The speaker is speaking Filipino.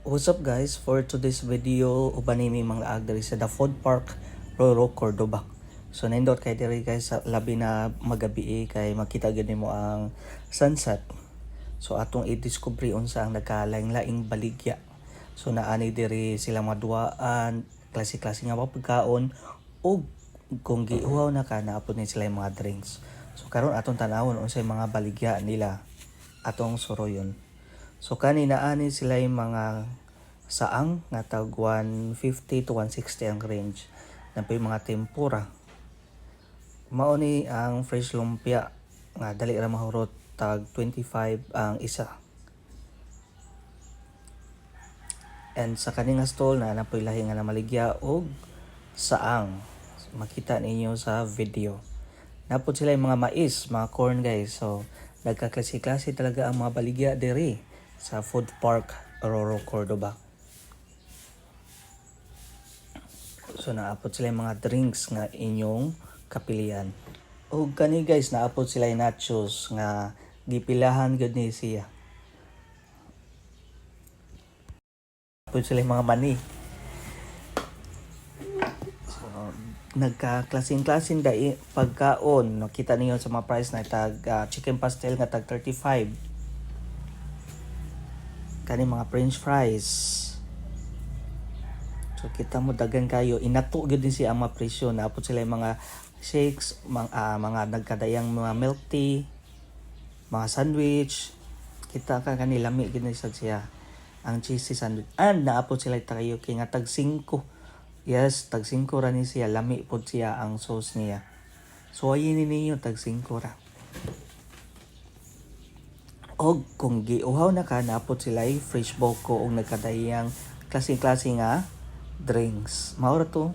What's up guys? For today's video, uban nimi mga laag diri sa The Food Park, Roro, Cordoba. So nindot kay diri guys sa labi na magabi kay makita gid mo ang sunset. So atong i-discover unsa ang nagkalaing-laing baligya. So naani diri sila maduaan, klase-klase nga pagkaon ug kung giuhaw na ka naapod ni sila yung mga drinks. So karon atong tanawon unsay mga baligya nila atong suroyon. So kanina ani sila yung mga saang nga tag 150 to 160 ang range. Napay mga tempura. Mao ni ang fresh lumpia nga dali ra mahurot tag 25 ang isa. And sa kaning stall na napoy lahi nga namaligya og saang. Makita ninyo sa video. Napod sila yung mga mais, mga corn guys. So nagkaklase-klase talaga ang mga baligya diri sa Food Park Roro, Cordoba. So naapod sila yung mga drinks nga inyong kapilian. O kani guys, naapod sila yung nachos nga gipilahan gud ni siya. Naapod sila yung mga mani. So nagkaklasing-klasing dai pagkaon. Nakita niyo sa mga price na tag chicken pastel nga tag 35. Kani mga french fries. So kita mo dagan kayo, inato gud din siya ang mga presyo. Naapod sila yung mga shakes, mga nagkadayang mga milk tea, mga sandwich. Kita ka kanila lami gid siya ang cheesy sandwich. And naapod sila tayo kay nga tag 5. Yes, tag 5 ra ni siya, lami pod siya ang sauce niya. So ayin ninyo tag 5 ra. Og kung giuhaw na ka, naapod sila fresh boko og nagkadayang klase-klase nga drinks. Maura to.